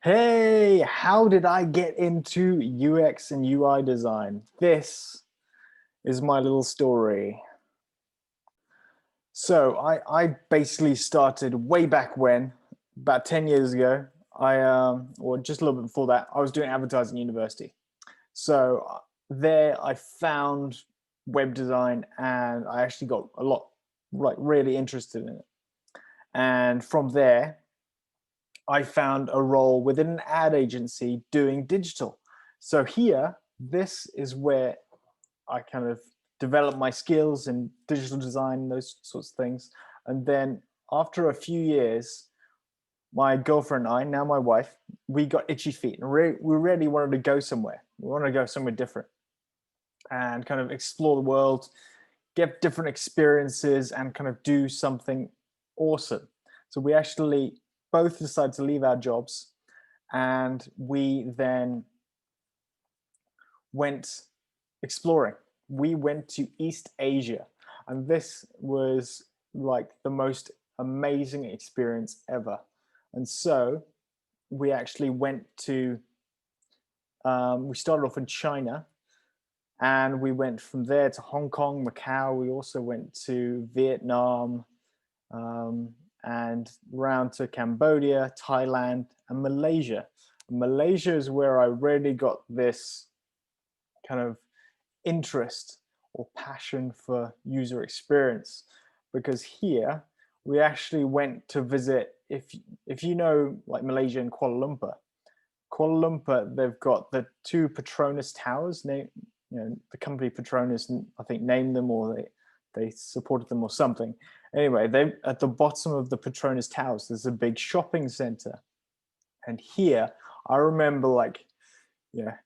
Hey, how did I get into UX and UI design? This is my little story. So I basically started way back when, about 10 years ago. Or just a little bit before that, I was doing advertising university. So there I found web design and I actually got a lot, like really interested in it. And from there, I found a role within an ad agency doing digital. So here, this is where I kind of developed my skills in digital design, those sorts of things. And then after a few years, my girlfriend and I, now my wife, we got itchy feet and we really wanted to go somewhere. We wanted to go somewhere different and kind of explore the world, get different experiences and kind of do something awesome. So we actually both decided to leave our jobs and we then went exploring. We went to East Asia, and this was like the most amazing experience ever. And so we actually went to, we started off in China and we went from there to Hong Kong, Macau. We also went to Vietnam, um, and round to Cambodia, Thailand, and Malaysia. Malaysia is where I really got this kind of interest or passion for user experience, because here we actually went to visit, if you know, like Malaysia and Kuala Lumpur, they've got the two Petronas towers. The company Petronas, I think, named them, or they supported them or something. Anyway, they at the bottom of the Petronas towers, there's a big shopping center, and here I remember like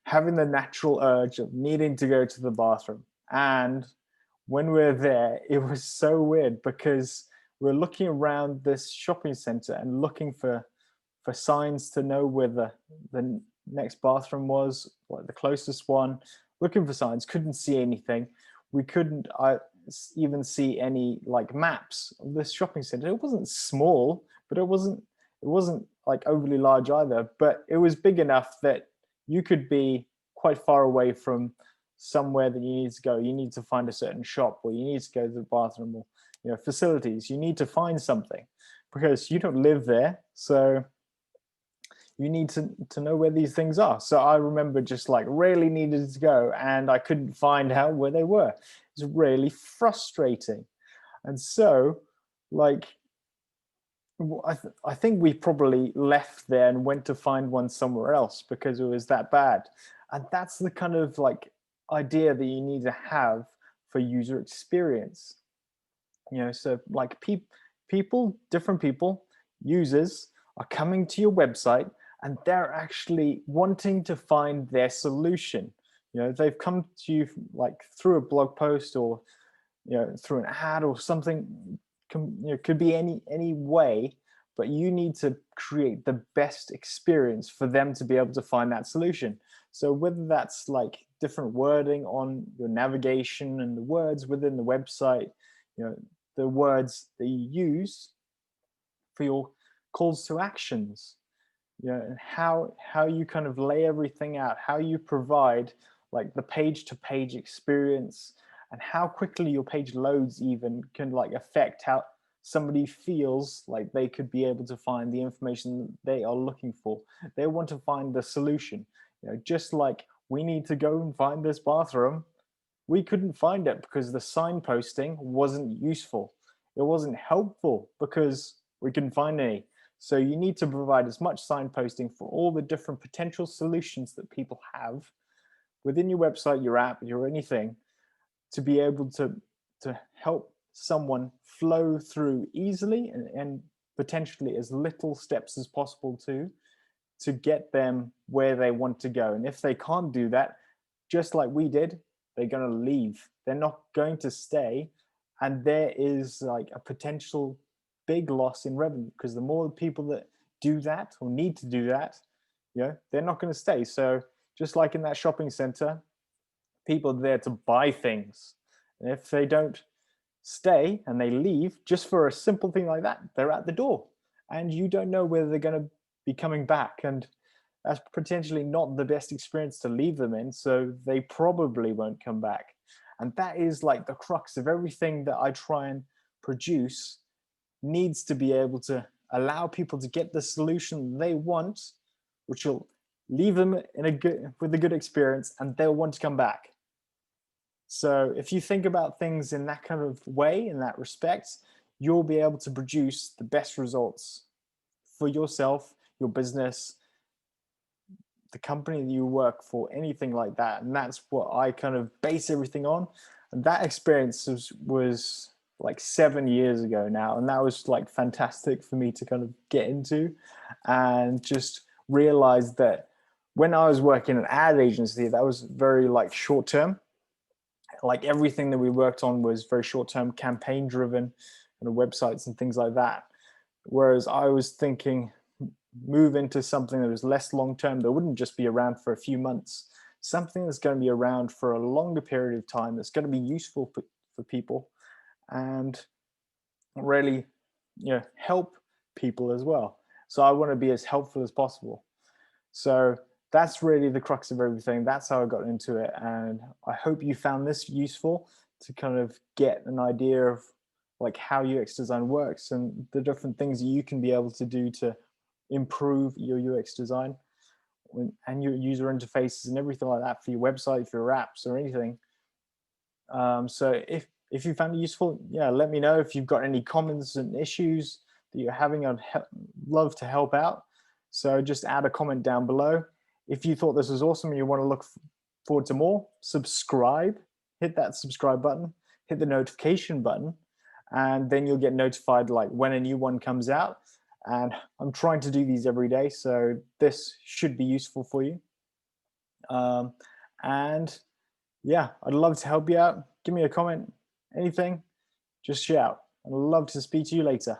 having the natural urge of needing to go to the bathroom. And when we're there, it was so weird because we're looking around this shopping center and looking for signs to know where the next bathroom was, like the closest one, looking for signs, couldn't see anything. We couldn't even see any like maps of this shopping center. It wasn't small, but it wasn't like overly large either, but it was big enough that you could be quite far away from somewhere that you need to go. You need to find a certain shop, or you need to go to the bathroom, or facilities. You need to find something because you don't live there, so you need to know where these things are. So I remember just like really needed to go and I couldn't find out where they were. It's really frustrating. And so like I think we probably left there and went to find one somewhere else because it was that bad. And that's the kind of like idea that you need to have for user experience. So like different people, users are coming to your website and they're actually wanting to find their solution. They've come to you like through a blog post, or through an ad or something. Could be any way, but you need to create the best experience for them to be able to find that solution. So whether that's like different wording on your navigation and the words within the website, the words that you use for your calls to actions, and how you kind of lay everything out, how you provide like the page to page experience, and how quickly your page loads even can like affect how somebody feels like they could be able to find the information they are looking for. They want to find the solution. Just like we need to go and find this bathroom, we couldn't find it because the signposting wasn't useful. It wasn't helpful because we couldn't find any. So you need to provide as much signposting for all the different potential solutions that people have within your website, your app, your anything, to be able to help someone flow through easily and potentially as little steps as possible to get them where they want to go. And if they can't do that, just like we did, they're going to leave. They're not going to stay. And there is like a potential big loss in revenue, because the more people that do that or need to do that, they're not going to stay. So just like in that shopping center, people are there to buy things. And if they don't stay and they leave just for a simple thing like that, they're at the door and you don't know whether they're going to be coming back. And that's potentially not the best experience to leave them in, so they probably won't come back. And that is like the crux of everything that I try and produce, needs to be able to allow people to get the solution they want, which will leave them in with a good experience, and they'll want to come back. So if you think about things in that kind of way, in that respect, you'll be able to produce the best results for yourself, your business, the company that you work for, anything like that. And that's what I kind of base everything on. And that experience was like 7 years ago now. And that was like fantastic for me to kind of get into, and just realize that when I was working at an ad agency, that was very like short term. Like everything that we worked on was very short term, campaign driven, and websites and things like that. Whereas I was thinking, move into something that was less long term, that wouldn't just be around for a few months, something that's going to be around for a longer period of time, that's going to be useful for people, and really, help people as well. So I want to be as helpful as possible. So that's really the crux of everything. That's how I got into it. And I hope you found this useful to kind of get an idea of like how UX design works and the different things you can be able to do to improve your UX design and your user interfaces and everything like that for your website, for your apps or anything. So if you found it useful, yeah, let me know. If you've got any comments and issues that you're having, I'd love to help out. So just add a comment down below. If you thought this was awesome and you want to look forward to more, subscribe, hit that subscribe button, hit the notification button, and then you'll get notified like when a new one comes out. And I'm trying to do these every day, so this should be useful for you. And yeah, I'd love to help you out. Give me a comment, anything, just shout. I'd love to speak to you later.